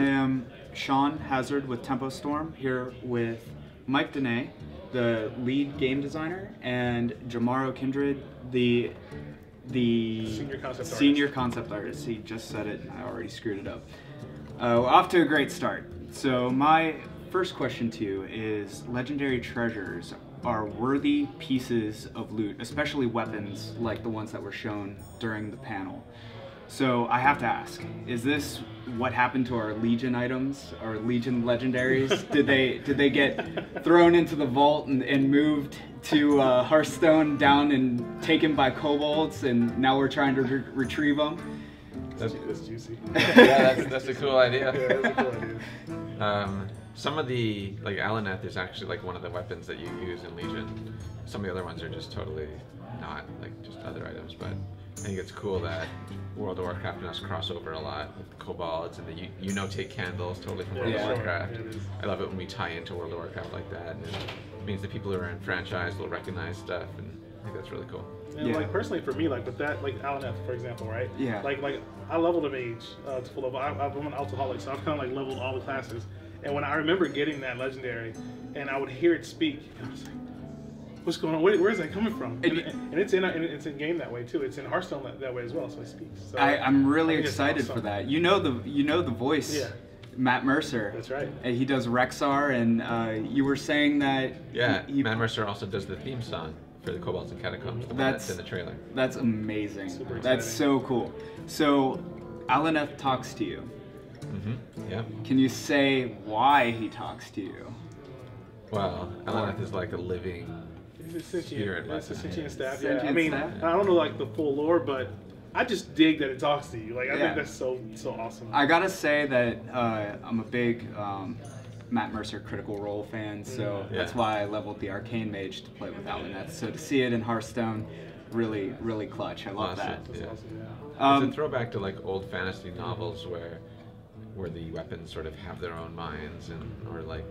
am Sean Hazard with Tempo Storm, here with Mike Donais, the lead game designer, and Jomaro Kindred, the senior concept artist. He just said it, and I already screwed it up. Off to a great start. So my first question to you is, legendary treasures are worthy pieces of loot, especially weapons like the ones that were shown during the panel. So I have to ask, is this what happened to our Legion items, our Legion legendaries? Did they get thrown into the vault and moved to Hearthstone down and taken by Kobolds, and now we're trying to retrieve them? That's juicy. Yeah, that's a cool idea. Yeah, that's a cool idea. Some of the, like Alaneth is actually like one of the weapons that you use in Legion. Some of the other ones are just totally not, like just other items, but I think it's cool that World of Warcraft and us cross over a lot with the Kobolds and the take candles totally from World of Warcraft. I love it when we tie into World of Warcraft like that, and it means that people who are in franchise will recognize stuff, and I think that's really cool. And like personally for me, like with that, like Alaneth for example, right? Yeah. Like I leveled a mage to full level. I'm an alcoholic, so I've kind of like leveled all the classes. And when I remember getting that legendary, and I would hear it speak, I was like, "What's going on? Where is that coming from?" And it's in game that way too. It's in Hearthstone that way as well. So it speaks. So I'm really excited for that. You know the voice. Yeah. Matt Mercer. That's right. He does Rexar, and you were saying that. Yeah. Matt Mercer also does the theme song for the Kobolds and Catacombs. That's in the trailer. That's amazing. Super exciting. That's so cool. So, Alaneth talks to you. Mm-hmm. Yeah. Can you say why he talks to you? Well, Alaneth is like a living spirit. It's a sentient staff. Yeah. I mean, I don't know like the full lore, but I just dig that it talks to you. Like I think that's so awesome. I gotta say that I'm a big Matt Mercer Critical Role fan, so that's why I leveled the Arcane Mage to play with Alaneth. So to see it in Hearthstone, really clutch. I love that. Yeah. Awesome, it's a throwback to like old fantasy novels where the weapons sort of have their own minds, or like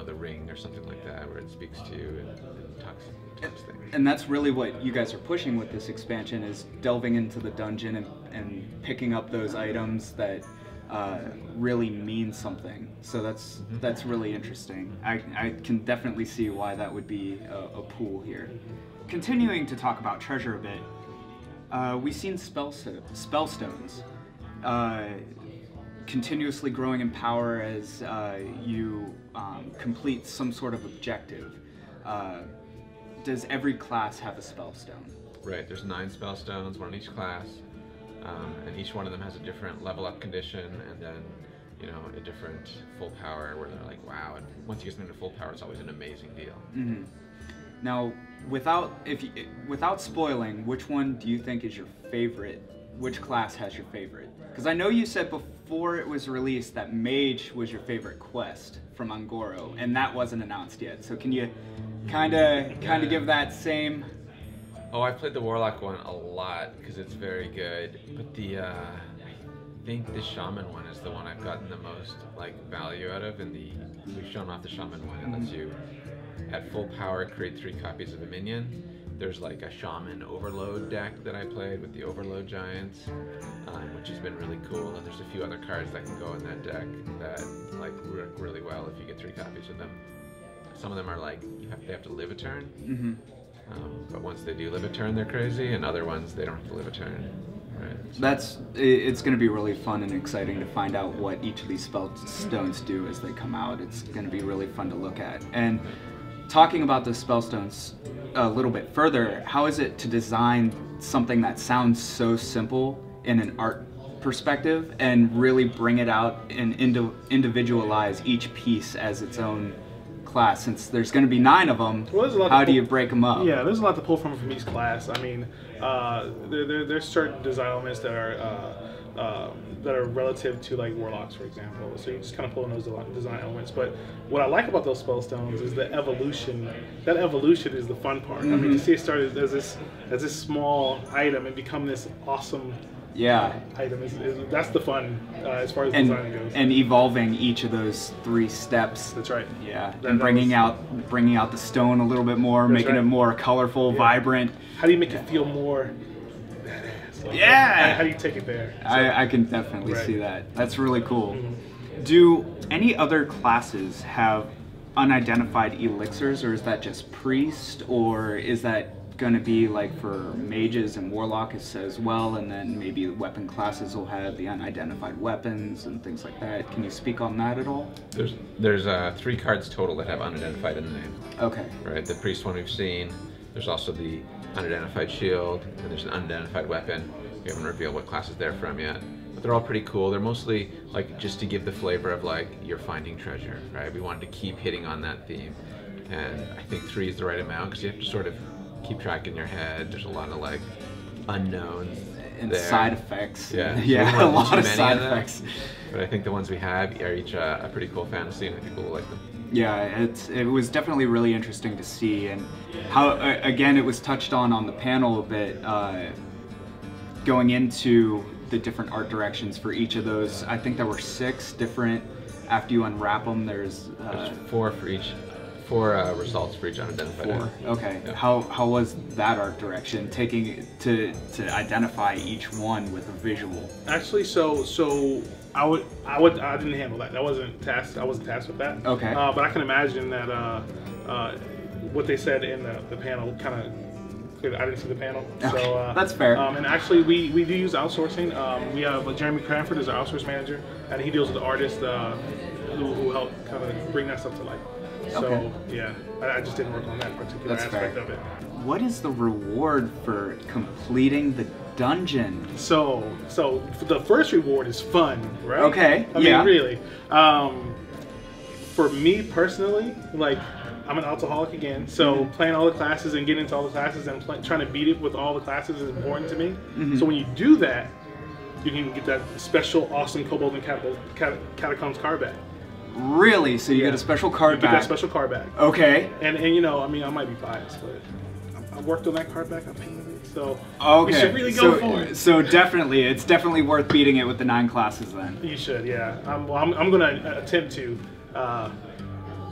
the Ring or something like that, where it speaks to you and talks things. And that's really what you guys are pushing with this expansion, is delving into the dungeon and picking up those items that really mean something. So that's really interesting. I can definitely see why that would be a pool here. Continuing to talk about treasure a bit, we've seen spellstones continuously growing in power as you complete some sort of objective. Does every class have a spellstone? Right, there's 9 spellstones, one in each class, and each one of them has a different level up condition, and then a different full power where they're like, wow, and once you get them into full power, it's always an amazing deal. Mm-hmm. Now, without spoiling, which one do you think is your favorite? Which class has your favorite? Because I know you said before it was released that Mage was your favorite quest from Angoro, and that wasn't announced yet. So can you kind of give that same? Oh, I played the Warlock one a lot because it's very good, but I think the Shaman one is the one I've gotten the most value out of. And we've shown off the Shaman one. It lets you at full power create 3 copies of a minion. There's like a Shaman Overload deck that I played with the Overload Giants, which has been really cool. And there's a few other cards that can go in that deck that work really well if you get 3 copies of them. Some of them are they have to live a turn, but once they do live a turn, they're crazy, and other ones they don't have to live a turn. Right. So it's going to be really fun and exciting to find out what each of these spellstones do as they come out. It's going to be really fun to look at. And talking about the spellstones a little bit further, how is it to design something that sounds so simple in an art perspective and really bring it out and individualize each piece as its own class? Since there's going to be 9 of them, how do you break them up? Yeah, there's a lot to pull from each class. I mean, there's certain design elements that are relative to Warlocks, for example. So you just kind of pull in those design elements. But what I like about those spellstones is the evolution. That evolution is the fun part. I mean, to see it start as this small item and become this awesome item that's the fun as far as design goes. And evolving each of those 3 steps. That's right. Yeah, and bringing out the stone a little bit more, making it more colorful, vibrant. How do you make it feel more badass? How do you take it there? So, I can definitely see that. That's really cool. Do any other classes have unidentified elixirs, or is that just priest, or is that going to be like for mages and warlocks as well, and then maybe weapon classes will have the unidentified weapons and things like that? Can you speak on that at all? There's 3 cards total that have unidentified in the name. Okay. Right, the priest one we've seen. There's also the unidentified shield, and there's an unidentified weapon. We haven't revealed what classes they're from yet, but they're all pretty cool. They're mostly like just to give the flavor of like you're finding treasure, right? We wanted to keep hitting on that theme, and I think 3 is the right amount because you have to sort of keep track in your head. There's a lot of like unknowns And there. side effects. Yeah, so Yeah, a lot of many side them. effects. But I think the ones we have are each a pretty cool fantasy, and I think we'll like them. Yeah, it was definitely really interesting to see, and how again it was touched on the panel a bit, going into the different art directions for each of those. I think there were 6 different. After you unwrap them, there's 4 for each. 4 results for each unidentified. 4. Okay. Yeah. How was that art direction, taking to identify each one with a visual? Actually, so I didn't handle that. I wasn't tasked with that. Okay. But I can imagine that what they said in the panel kind of. I didn't see the panel, Okay. so That's fair. And actually, we do use outsourcing. We have Jeremy Cranford is our outsource manager, and he deals with the artists who help kind of bring that stuff to life. So Okay. yeah, I just didn't work on that particular That's aspect fair. of it. What is the reward for completing the dungeon? So the first reward is fun, right? Okay, I yeah. mean, really. For me personally, like, I'm an alcoholic again, so playing all the classes and getting into all the classes and trying to beat it with all the classes is important to me. So when you do that, you can get that special, awesome Kobold and Catacombs card back. Really? So you get a special card You back? get that special card back. Okay. And you know, I mean, I might be biased, but I worked on that card back. I painted it, so Okay. you should really go for it. So definitely, it's definitely worth beating it with the 9 classes then. You should, yeah. I'm gonna attempt to.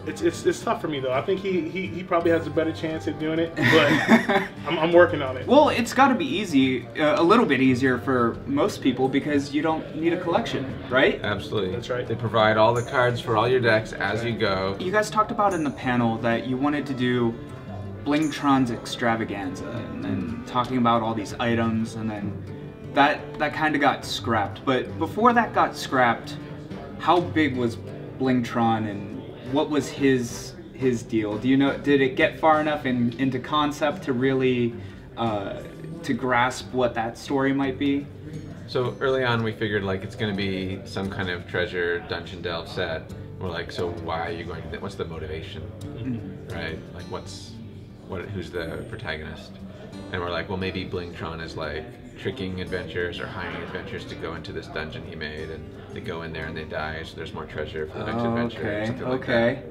It's tough for me though. I think he probably has a better chance at doing it, but I'm working on it. Well, it's got to be easy, a little bit easier for most people because you don't need a collection, right? Absolutely. That's right. They provide all the cards for all your decks as you go. You guys talked about in the panel that you wanted to do Blingtron's extravaganza, and then talking about all these items, and then that kind of got scrapped. But before that got scrapped, how big was Blingtron, and what was his deal? Do you know? Did it get far enough into concept to really to grasp what that story might be? So early on, we figured like it's going to be some kind of treasure dungeon delve set. We're like, so why are you going to? What's the motivation, right? Like, who's the protagonist? And we're like, well, maybe Blingtron is like tricking adventurers or hiring adventurers to go into this dungeon he made, and they go in there and they die, so there's more treasure for the next adventure. Or something like that.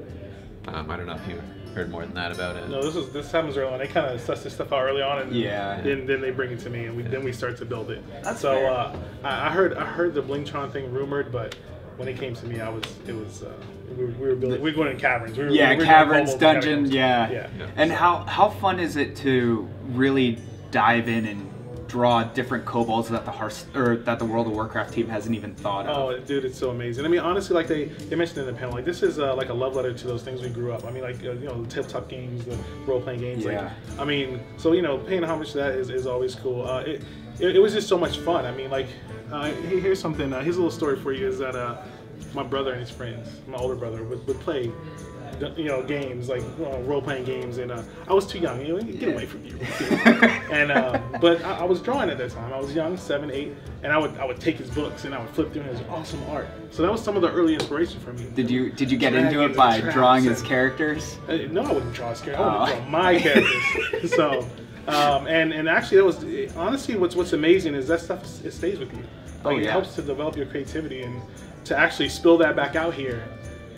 I don't know if you heard more than that about it. No, this happens early on. They kind of suss this stuff out early on, and then they bring it to me, and then we start to build it. That's so fair. I heard the Blingtron thing rumored, but when it came to me, we were building. We were going in caverns. We were doing caverns, Kobolds, dungeon, Catacombs. yeah. And how fun is it to really dive in and draw different kobolds that the World of Warcraft team hasn't even thought of? Oh, dude, it's so amazing. I mean, honestly, like they mentioned in the panel, like this is like a love letter to those things we grew up. I mean, like the tabletop games, the role playing games. Yeah. Like, I mean, so paying homage to that is always cool. It was just so much fun. I mean, like here's something. Here's a little story for you. Is that my brother and his friends, my older brother, would play. Games like role-playing games, and I was too young. Get away from you. And but I was drawing at that time. I was young, 7, 8, and I would take his books and I would flip through his awesome art. So that was some of the early inspiration for me. Did you get into it by drawing his characters? No, I wouldn't draw his characters. I would draw my characters. So and actually, that was honestly what's amazing is that stuff it stays with you. Like, it helps to develop your creativity, and to actually spill that back out here.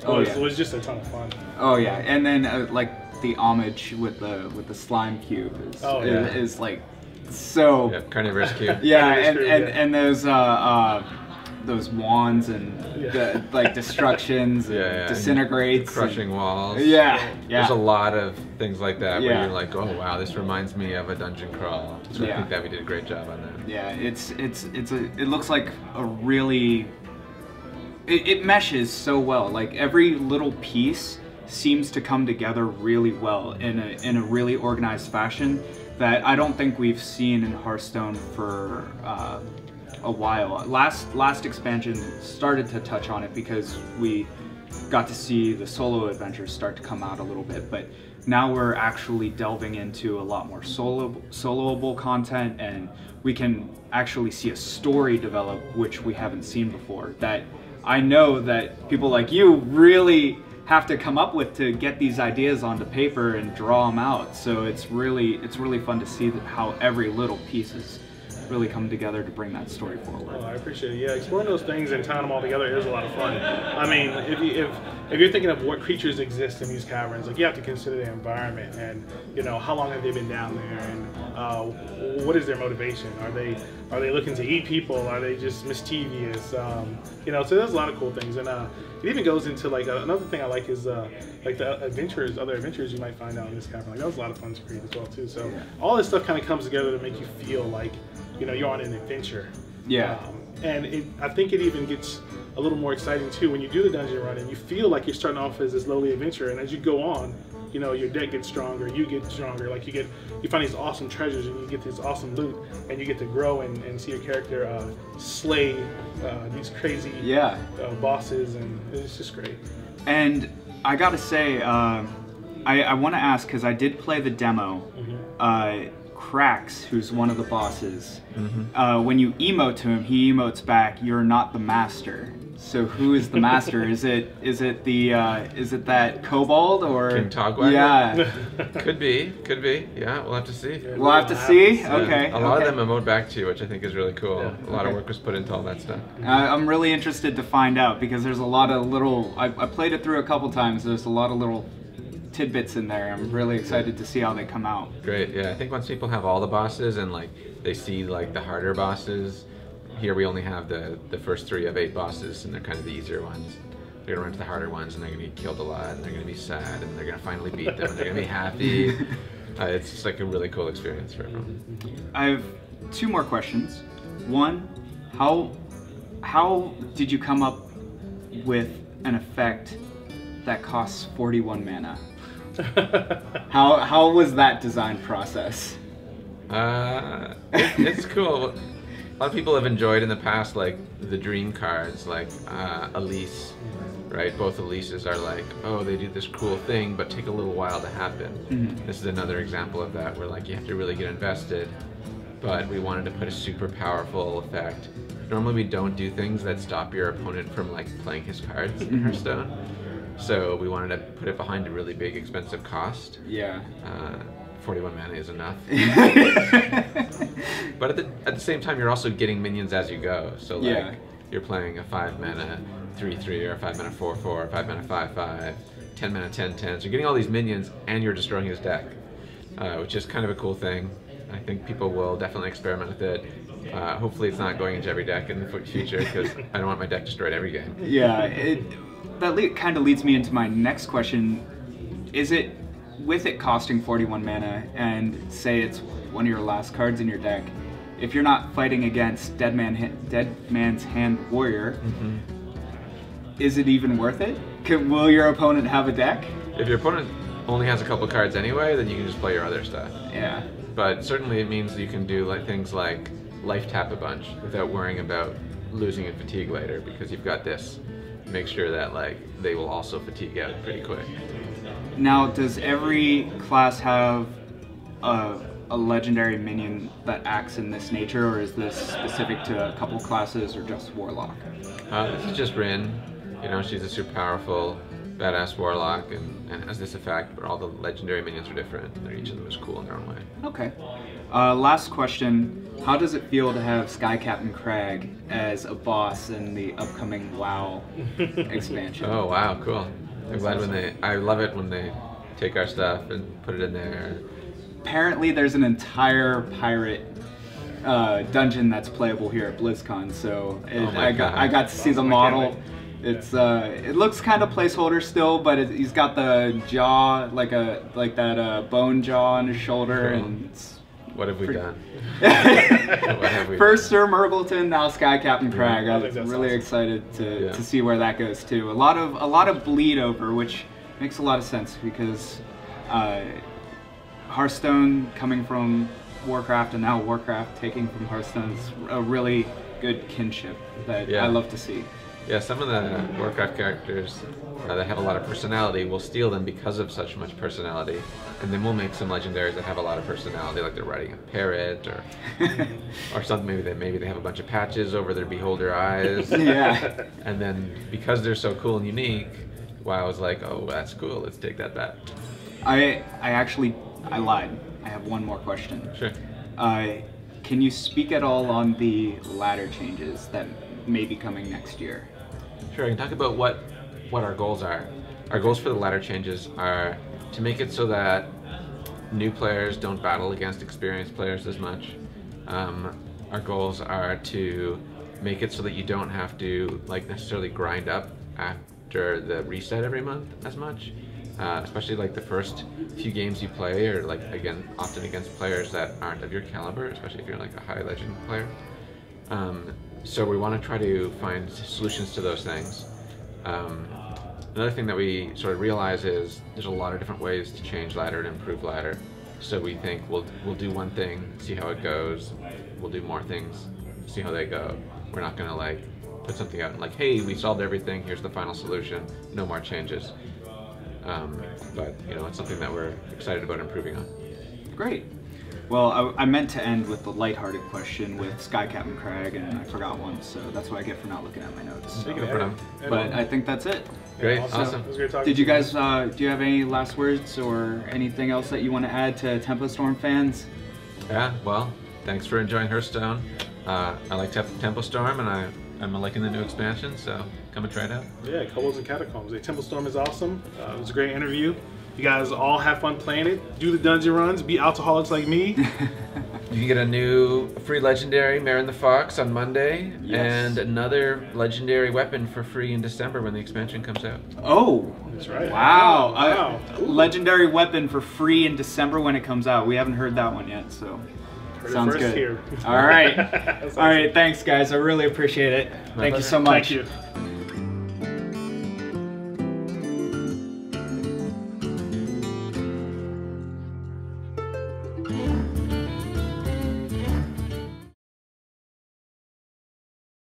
It was just a ton of fun. Oh yeah, and then like the homage with the slime cube is like so. Yeah, carnivorous cube. Yeah, and those wands and the like destructions and disintegrates, and crushing walls. Yeah. There's a lot of things like that where you're like, oh wow, this reminds me of a dungeon crawl. So I think that we did a great job on that. Yeah, it looks like a really it meshes so well. Like every little piece seems to come together really well in a really organized fashion that I don't think we've seen in Hearthstone for a while. Last expansion started to touch on it because we got to see the solo adventures start to come out a little bit, but now we're actually delving into a lot more soloable content, and we can actually see a story develop, which we haven't seen before, that I know that people like you really have to come up with to get these ideas onto paper and draw them out. So it's really fun to see how every little piece is really come together to bring that story forward. Oh, I appreciate it. Yeah, exploring those things and tying them all together is a lot of fun. I mean, if you're thinking of what creatures exist in these caverns, like you have to consider the environment and how long have they been down there, and what is their motivation? Are they looking to eat people? Are they just mischievous? So there's a lot of cool things, and it even goes into like another thing I like is like the other adventures you might find out in this cavern. Like that was a lot of fun to create as well too. So all this stuff kind of comes together to make you feel like you're on an adventure. Yeah. And I think it even gets a little more exciting too when you do the dungeon run and you feel like you're starting off as this lowly adventurer, and as you go on, your deck gets stronger, you get stronger. Like you find these awesome treasures and you get this awesome loot, and you get to grow and see your character slay these crazy bosses, and it's just great. And I gotta say, I want to ask, because I did play the demo. Cracks, who's one of the bosses, when you emote to him, he emotes back, "You're not the master." So who is the master? Is it that Kobold or King Togwagger? Yeah, could be. Yeah, we'll have to see. We'll have to see. Okay. A lot of them emote back to you, which I think is really cool. Yeah. A lot of work was put into all that stuff. I'm really interested to find out, because there's a lot of little. I played it through a couple times. There's a lot of little tidbits in there. I'm really excited to see how they come out. Great, yeah. I think once people have all the bosses and like they see like the harder bosses, here we only have the first 3 of 8 bosses, and they're kind of the easier ones. They're gonna run to the harder ones, and they're gonna get killed a lot, and they're gonna be sad, and they're gonna finally beat them, and they're gonna be happy. It's just like a really cool experience for everyone. I have 2 more questions. One, how did you come up with an effect that costs 41 mana? How was that design process? It's cool. A lot of people have enjoyed in the past like the dream cards, like Elise, right? Both Elises are like, oh, they do this cool thing, but take a little while to happen. This is another example of that, where like you have to really get invested, but we wanted to put a super powerful effect. Normally we don't do things that stop your opponent from like playing his cards in Hearthstone. So we wanted to put it behind a really big, expensive cost. Yeah. 41 mana is enough. But at the same time, you're also getting minions as you go. So like you're playing a 5 mana 3/3, or a 5 mana 4/4, or 5 mana 5/5, 10 mana 10/10. So you're getting all these minions, and you're destroying his deck, which is kind of a cool thing. I think people will definitely experiment with it. Hopefully, it's not going into every deck in the future, because I don't want my deck destroyed every game. Yeah. That kind of leads me into my next question. Is it, with it costing 41 mana, and say it's one of your last cards in your deck, if you're not fighting against Dead Man's Hand Warrior, is it even worth it? Will your opponent have a deck? If your opponent only has a couple cards anyway, then you can just play your other stuff. Yeah. But certainly it means you can do like things like life tap a bunch without worrying about losing in fatigue later, because you've got this. Make sure that like they will also fatigue out pretty quick. Now, does every class have a legendary minion that acts in this nature, or is this specific to a couple classes, or just Warlock? This is just Rin. She's a super powerful, badass Warlock, and has this effect, but all the legendary minions are different. Each of them is cool in their own way. Okay. Last question. How does it feel to have Sky Captain Crag as a boss in the upcoming WoW expansion? Oh wow, cool. I'm glad I love it when they take our stuff and put it in there. Apparently there's an entire pirate dungeon that's playable here at BlizzCon, so I got to see the model. It's it looks kind of placeholder still, but he's got the jaw like that bone jaw on his shoulder, and it's What have we done? What have we First Sir Murgleton, now Sky Captain Crag. I I'm think that's really awesome. excited to see where that goes too. A lot of bleed over, which makes a lot of sense because Hearthstone coming from Warcraft and now Warcraft taking from Hearthstone is a really good kinship that I love to see. Yeah, some of the Warcraft characters that have a lot of personality, we'll steal them because of such much personality, and then we'll make some legendaries that have a lot of personality, like they're riding a parrot, or or something. Maybe they have a bunch of patches over their beholder eyes. Yeah. And then because they're so cool and unique, WoW was like, oh, that's cool. Let's take that back. I lied. I have one more question. Sure. Can you speak at all on the ladder changes that may be coming next year? Sure, I can talk about what our goals are. Our goals for the ladder changes are to make it so that new players don't battle against experienced players as much. Our goals are to make it so that you don't have to necessarily grind up after the reset every month as much. Especially like the first few games you play, or often against players that aren't of your caliber, especially if you're like a high legend player. So we want to try to find solutions to those things. Another thing that we sort of realize is there's a lot of different ways to change ladder and improve ladder. So we think we'll do one thing, see how it goes. We'll do more things, see how they go. We're not gonna like put something out and like, hey, we solved everything. Here's the final solution. No more changes. But it's something that we're excited about improving on. Great. Well, I meant to end with the lighthearted question with Sky Captain Crag, and I forgot one, so that's what I get for not looking at my notes. So. But I think that's it. Great, awesome. awesome. It was great talking Did to you guys, do you have any last words or anything else that you want to add to Tempo Storm fans? Yeah, well, thanks for enjoying Hearthstone. I like Tempo Storm, and I'm liking the new expansion, so come and try it out. Yeah, Kobolds and Catacombs. The Temple Storm is awesome. It was a great interview. You guys all have fun playing it. Do the dungeon runs. Be alcoholics like me. You can get a new free legendary, Mare and the Fox, on Monday, Yes. and another legendary weapon for free in December when the expansion comes out. Oh! That's right. Wow! Wow. Legendary weapon for free in December when it comes out. We haven't heard that one yet, so Heard it sounds first good. here. All right. That's All right, awesome. thanks guys. I really appreciate it. Thank you so much. Thank you.